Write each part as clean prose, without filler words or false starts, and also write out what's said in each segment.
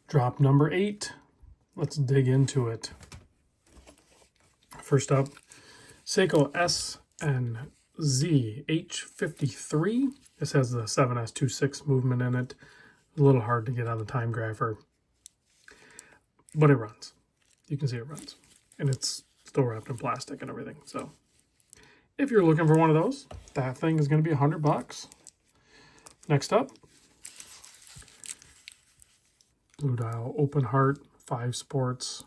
Drop number 8. Let's dig into it. First up, Seiko SNZ H53. This has the 7S26 movement in it. A little hard to get on the time grapher, but it runs. You can see it runs. And it's still wrapped in plastic and everything. So if you're looking for one of those, that thing is going to be $100. Next up, Blue Dial Open Heart 5 Sports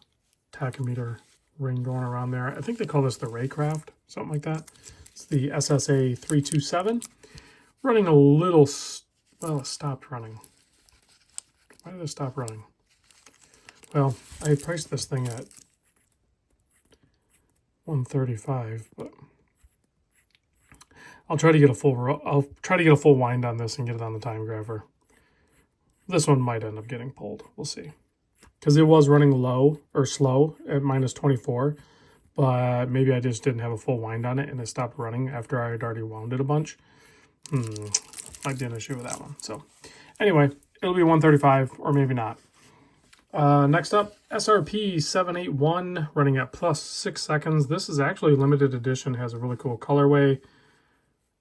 tachometer ring going around there. I think they call this the Raycraft, something like that. It's the SSA 327. Running a little, well, it stopped running. Why did it stop running? Well, I priced this thing at $135, but I'll try to get a full wind on this and get it on the time grapher. This one might end up getting pulled. We'll see. Because it was running low or slow at -24, but maybe I just didn't have a full wind on it and it stopped running after I had already wound it a bunch. Might be an issue with that one. So anyway, it'll be $135 or maybe not. Next up, SRP 781 running at +6 seconds. This is actually limited edition, has a really cool colorway,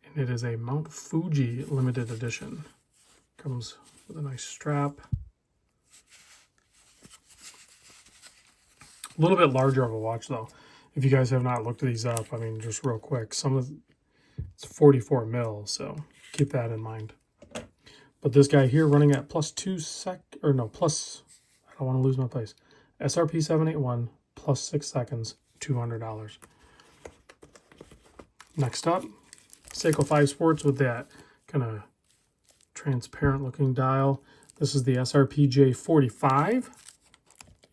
and it is a Mount Fuji limited edition. Comes with a nice strap. A little bit larger of a watch though. If you guys have not looked these up, I mean, just real quick, it's 44 mil, so keep that in mind. But this guy here running at plus, I don't want to lose my place. SRP 781 +6 seconds, $200. Next up, Seiko 5 Sports with that kind of transparent looking dial. This is the SRP J45.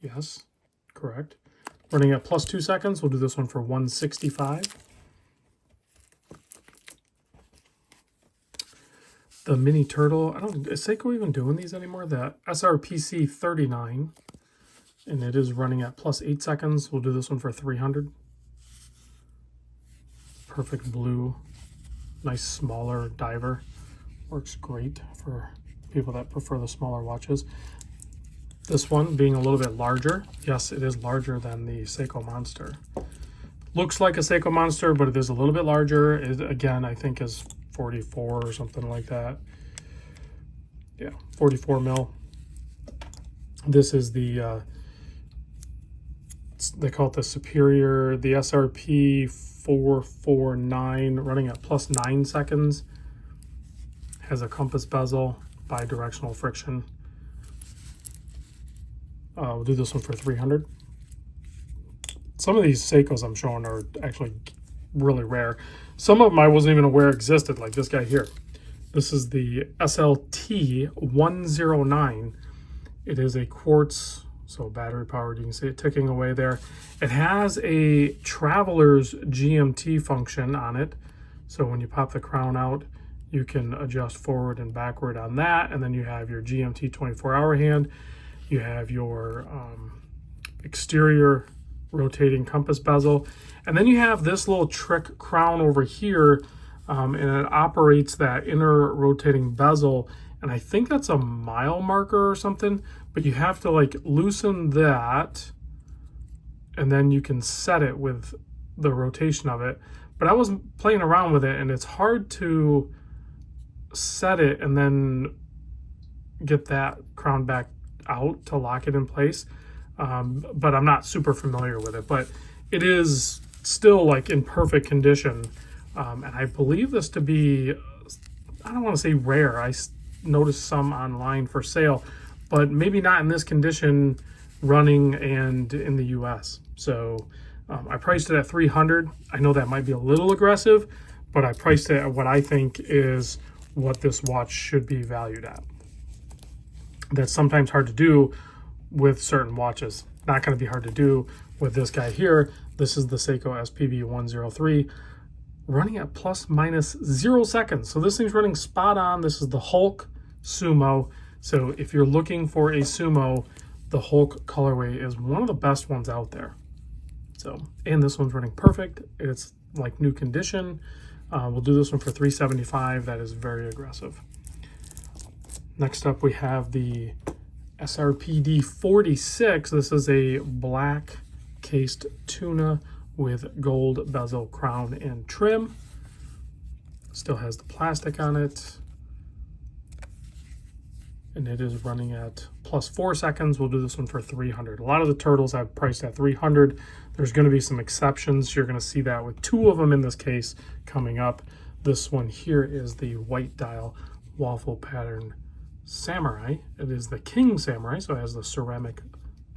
Yes, correct. Running at +2 seconds. We'll do this one for $165. The Mini Turtle. Is Seiko even doing these anymore? The SRPC 39. And it is running at +8 seconds. We'll do this one for $300. Perfect blue. Nice smaller diver. Works great for people that prefer the smaller watches. This one being a little bit larger. Yes, it is larger than the Seiko Monster. Looks like a Seiko Monster, but it is a little bit larger. It, again, I think is 44 or something like that. Yeah, 44 mil. This is the, they call it the Superior, the SRP 449, running at +9 seconds. Has a compass bezel, bi-directional friction. We'll do this one for $300. Some of these Seikos I'm showing are actually really rare. Some of them I wasn't even aware existed, like this guy here. This is the SLT 109. It is a quartz, so battery powered. You can see it ticking away there. It has a traveler's GMT function on it. So when you pop the crown out, you can adjust forward and backward on that. And then you have your GMT 24-hour hand. You have your exterior rotating compass bezel. And then you have this little trick crown over here, and it operates that inner rotating bezel. And I think that's a mile marker or something, but you have to like loosen that, and then you can set it with the rotation of it. But I was playing around with it, and it's hard to set it and then get that crown back out to lock it in place. But I'm not super familiar with it, but it is still like in perfect condition. And I believe this to be, I don't want to say rare. I noticed some online for sale, but maybe not in this condition running and in the US. So I priced it at $300. I know that might be a little aggressive, but I priced it at what I think is what this watch should be valued at. That's sometimes hard to do with certain watches. Not going to be hard to do with this guy here. This is the Seiko SPB 103, running at ±0 seconds. So this thing's running spot on. This is the Hulk Sumo. So if you're looking for a Sumo, the Hulk colorway is one of the best ones out there. So, and this one's running perfect. It's like new condition. We'll do this one for $375. That is very aggressive. Next up, we have the SRPD 46. This is a black cased tuna with gold bezel crown and trim. Still has the plastic on it. And it is running at plus 4 seconds. We'll do this one for 300. A lot of the turtles I've priced at 300. There's going to be some exceptions. You're going to see that with 2 of them in this case coming up. This one here is the white dial waffle pattern samurai. It is the King Samurai, so it has the ceramic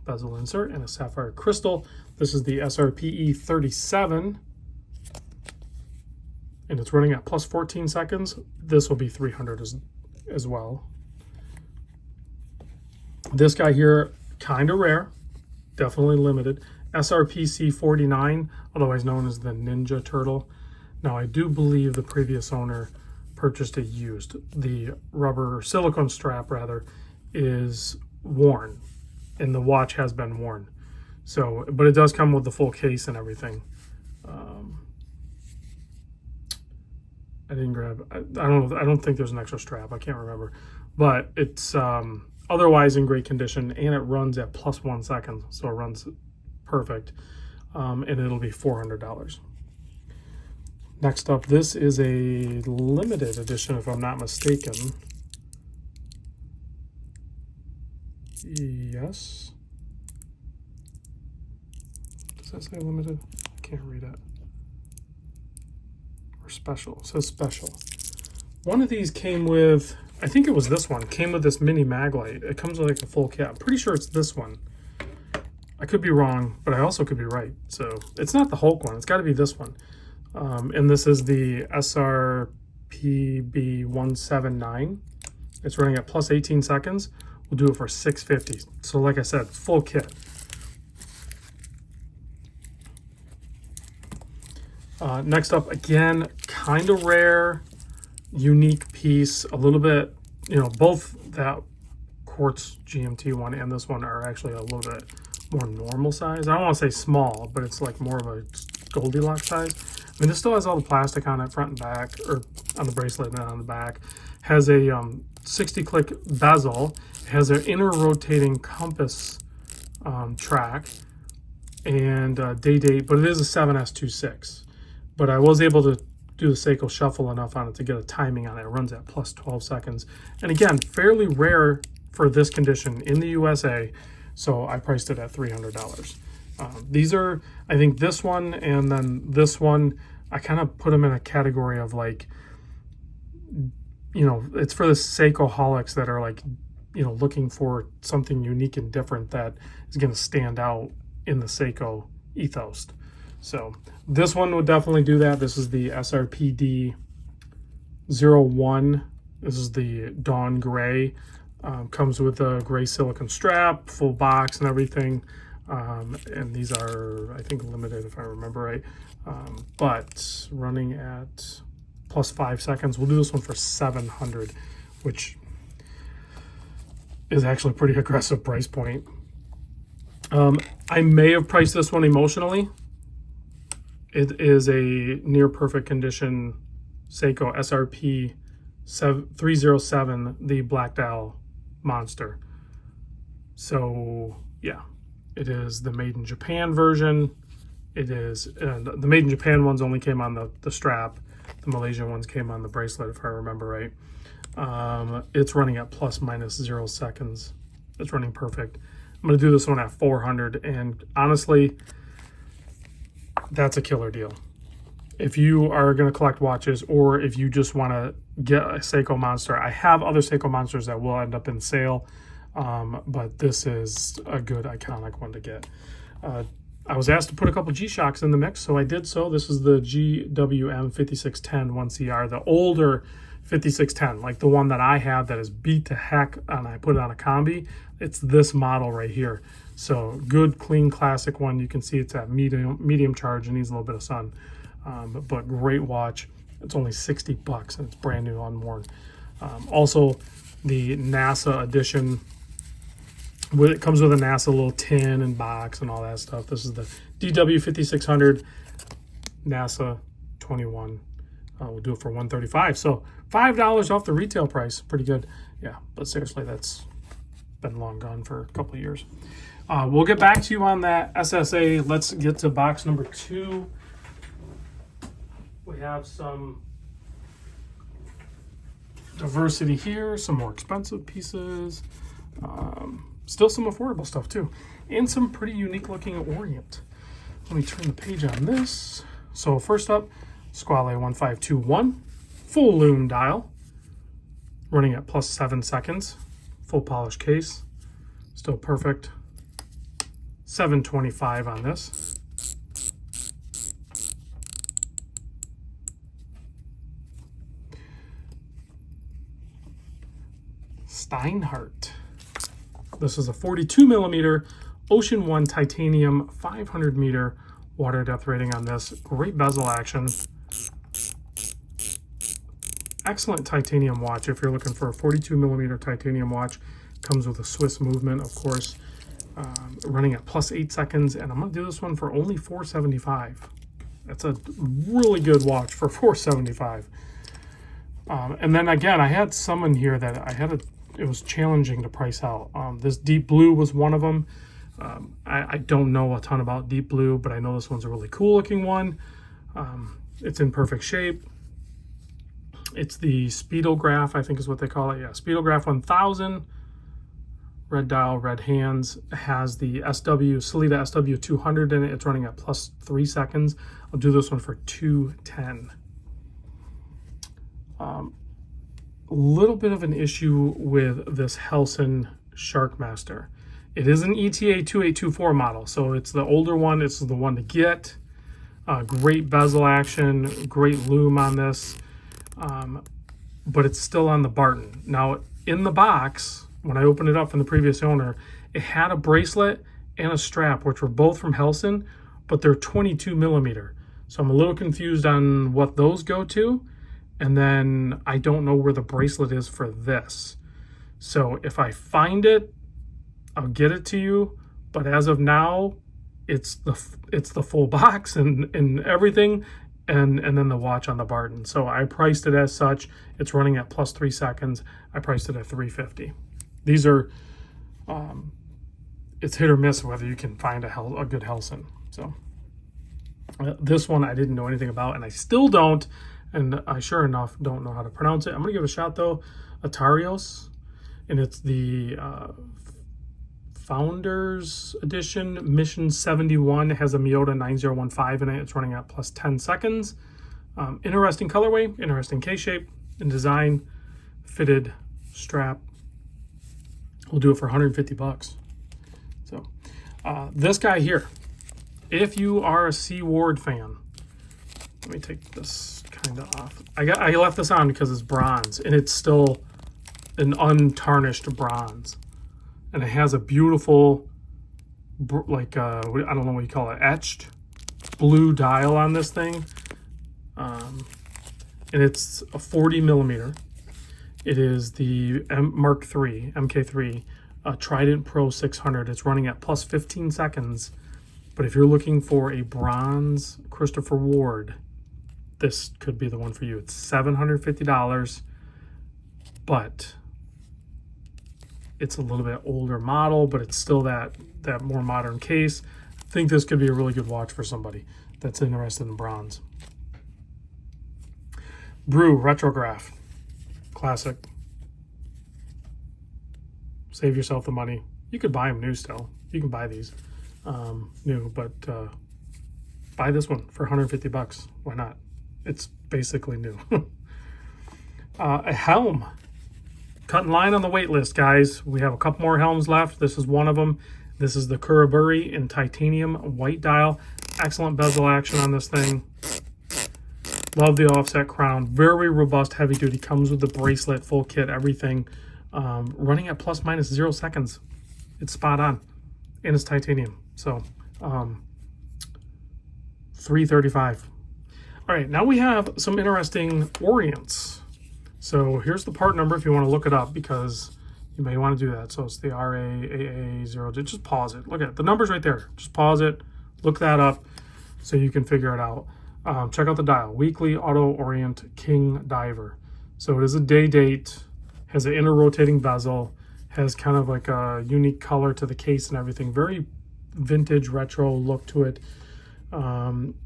bezel insert and a sapphire crystal. This is the SRPE 37, and it's running at plus 14 seconds. This will be 300 as well. This guy here, kind of rare, definitely limited. SRPC 49, otherwise known as the Ninja Turtle. Now, I do believe the previous owner purchased it used. The rubber silicone strap, rather, is worn, and the watch has been worn. So, but it does come with the full case and everything. I didn't grab. I don't know. I don't think there's an extra strap. I can't remember, but it's otherwise in great condition, and it runs at plus 1 second, so it runs perfect, and it'll be $400. Next up, this is a limited edition, if I'm not mistaken. Yes. Does that say limited? I can't read it. Or special. It says special. One of these came with, I think it was this one, came with this mini mag light. It comes with like a full kit. I'm pretty sure it's this one. I could be wrong, but I also could be right. So it's not the Hulk one. It's got to be this one. And this is the SRPB 179. It's running at plus 18 seconds. We'll do it for $650. So like I said, full kit. Next up, again, kind of rare, unique piece. A little bit, you know, both that quartz GMT one and this one are actually a little bit more normal size. I don't want to say small, but it's like more of a Goldilocks size. I mean, this still has all the plastic on it, front and back, or on the bracelet and on the back. Has a 60-click bezel. It has an inner rotating compass track and date, but it is a 7S26. But I was able to do the Seiko shuffle enough on it to get a timing on it. It runs at plus 12 seconds. And again, fairly rare for this condition in the USA, so I priced it at $300. These are, I think this one and then this one, I kind of put them in a category of like, you know, it's for the Seiko-holics that are like, you know, looking for something unique and different that is going to stand out in the Seiko ethos. So this one would definitely do that. This is the SRPD 01. This is the Dawn Gray. Comes with a gray silicone strap, full box and everything. And these are, I think, limited if I remember right. But running at plus 5 seconds. We'll do this one for $700, which is actually a pretty aggressive price point. I may have priced this one emotionally. It is a near perfect condition Seiko SRP 307, the Black Dial Monster. So yeah, it is the Made in Japan version. It is, the Made in Japan ones only came on the strap. The Malaysian ones came on the bracelet, if I remember right. It's running at plus minus 0 seconds. It's running perfect. I'm going to do this one at 400, and honestly, that's a killer deal. If you are going to collect watches, or if you just want to get a Seiko Monster, I have other Seiko Monsters that will end up in sale, but this is a good iconic one to get. I was asked to put a couple G-Shocks in the mix, so I did so. This is the GWM 5610 1CR, the older 5610, like the one that I have that is beat to heck, and I put it on a combi. It's this model right here. So good, clean, classic one. You can see it's at medium charge and needs a little bit of sun, but great watch. It's only 60 bucks and it's brand new, unworn. Also, the NASA edition. It comes with a NASA little tin and box and all that stuff. This is the DW5600 NASA 21. We'll do it for $135. So $5 off the retail price. Pretty good. Yeah, but seriously, that's been long gone for a couple of years. We'll get back to you on that SSA. Let's get to box number 2. We have some diversity here, some more expensive pieces, still some affordable stuff too, and some pretty unique looking Orient. Let me turn the page on this. So first up, Squale 1521, full lume dial, running at +7 seconds, full polish case, still perfect. 725 on this. Steinhardt. This is a 42 millimeter Ocean 1 titanium 500 meter water depth rating on this. Great bezel action. Excellent titanium watch if you're looking for a 42 millimeter titanium watch. Comes with a Swiss movement, of course. Running at +8 seconds, and I'm going to do this one for only $475. That's a really good watch for $475. And then again, I had some in here that it was challenging to price out. This deep blue was one of them. I don't know a ton about deep blue, but I know this one's a really cool looking one. It's in perfect shape. It's the Speedograph, I think is what they call it. Yeah, Speedograph 1000. Red dial, red hands. Has the Sellita SW 200 in it. It's running at +3 seconds. I'll do this one for $210. A little bit of an issue with this Helson Sharkmaster. It is an ETA 2824 model, so it's the older one. It's the one to get. Great bezel action, great lume on this, but it's still on the Barton. Now, in the box, when I opened it up from the previous owner, it had a bracelet and a strap, which were both from Helson, but they're 22 millimeter. So I'm a little confused on what those go to. And then I don't know where the bracelet is for this. So if I find it, I'll get it to you. But as of now, it's the full box and everything, and then the watch on the Barton. So I priced it as such. It's running at +3 seconds. I priced it at $350. These are, it's hit or miss whether you can find a good Helson. So this one I didn't know anything about, and I still don't. And I sure enough don't know how to pronounce it. I'm going to give it a shot though. Atarios. And it's the Founders Edition Mission 71. It has a Miyota 9015 in it. It's running at +10 seconds. Interesting colorway, interesting case shape and design. Fitted strap. We'll do it for $150. So this guy here, if you are a C. Ward fan, let me take this kind of off. I left this on because it's bronze, and it's still an untarnished bronze, and it has a beautiful, like I don't know what you call it, etched blue dial on this thing, and it's a 40 millimeter. It is the Mark III, MK3, Trident Pro 600. It's running at +15 seconds. But if you're looking for a bronze Christopher Ward, this could be the one for you. It's $750, but it's a little bit older model, but it's still that more modern case. I think this could be a really good watch for somebody that's interested in bronze. Brew Retrograph. Classic. Save yourself the money. You could buy them new still. You can buy these new, but buy this one for $150. Why not? It's basically new. A helm. Cutting line on the wait list, guys. We have a couple more helms left. This is one of them. This is the Kuraburi in titanium white dial. Excellent bezel action on this thing. Love the offset crown. Very robust, heavy duty. Comes with the bracelet, full kit, everything. Running at ±0 seconds. It's spot on. And it's titanium. So, $335. All right, now we have some interesting Orients. So here's the part number if you want to look it up, because you may want to do that. So it's the RAAA0. Just pause it. Look at it. The number's right there. Just pause it. Look that up so you can figure it out. Check out the dial. Weekly Auto Orient King Diver. So it is a day date. Has an inner rotating bezel. Has kind of like a unique color to the case and everything. Very vintage retro look to it.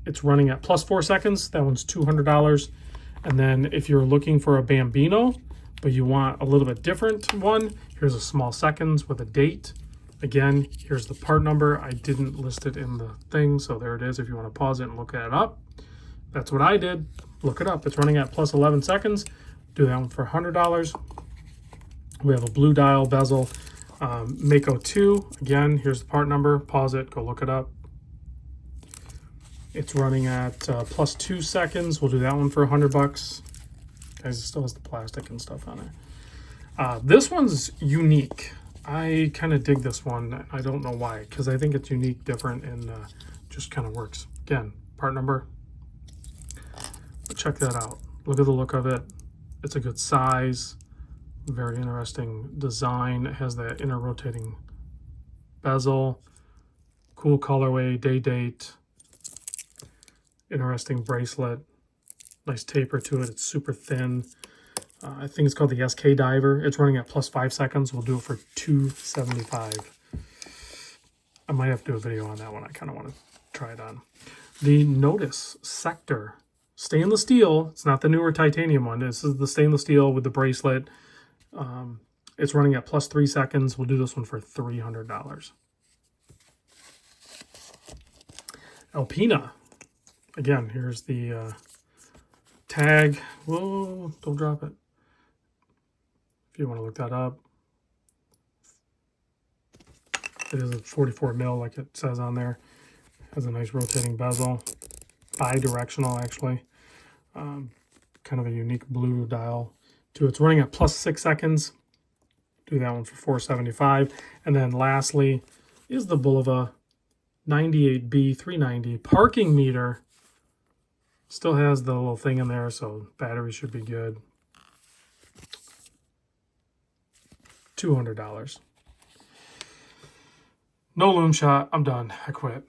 It's running at plus 4 seconds. That one's $200. And then if you're looking for a Bambino, but you want a little bit different one, here's a small seconds with a date. Again, here's the part number. I didn't list it in the thing, so there it is. If you want to pause it and look it up, that's what I did. Look it up. It's running at plus 11 seconds. Do that one for $100. We have a blue dial bezel, Mako 2. Again, here's the part number. Pause it, go look it up. It's running at plus 2 seconds. We'll do that one for $100. Guys, it still has the plastic and stuff on it. This one's unique. I kind of dig this one. I don't know why, because I think it's unique, different, and just kind of works. Again, part number. Check that out. Look at the look of it. It's a good size. Very interesting design. It has that inner rotating bezel. Cool colorway, day date. Interesting bracelet. Nice taper to it. It's super thin. I think it's called the SK Diver. It's running at plus 5 seconds. We'll do it for $275. I might have to do a video on that one. I kind of want to try it on. The Notice Sector. Stainless steel. It's not the newer titanium one. This is the stainless steel with the bracelet. It's running at plus 3 seconds. We'll do this one for $300. Alpina. Again, here's the tag. Whoa, don't drop it. If you want to look that up. It is a 44 mil like it says on there. Has a nice rotating bezel. Bi-directional, actually. Kind of a unique blue dial too. It's running at plus 6 seconds. Do that one for $475. And then lastly is the Bulova 98B390 parking meter. Still has the little thing in there, so battery should be good. $200. No loom shot. I'm done. I quit.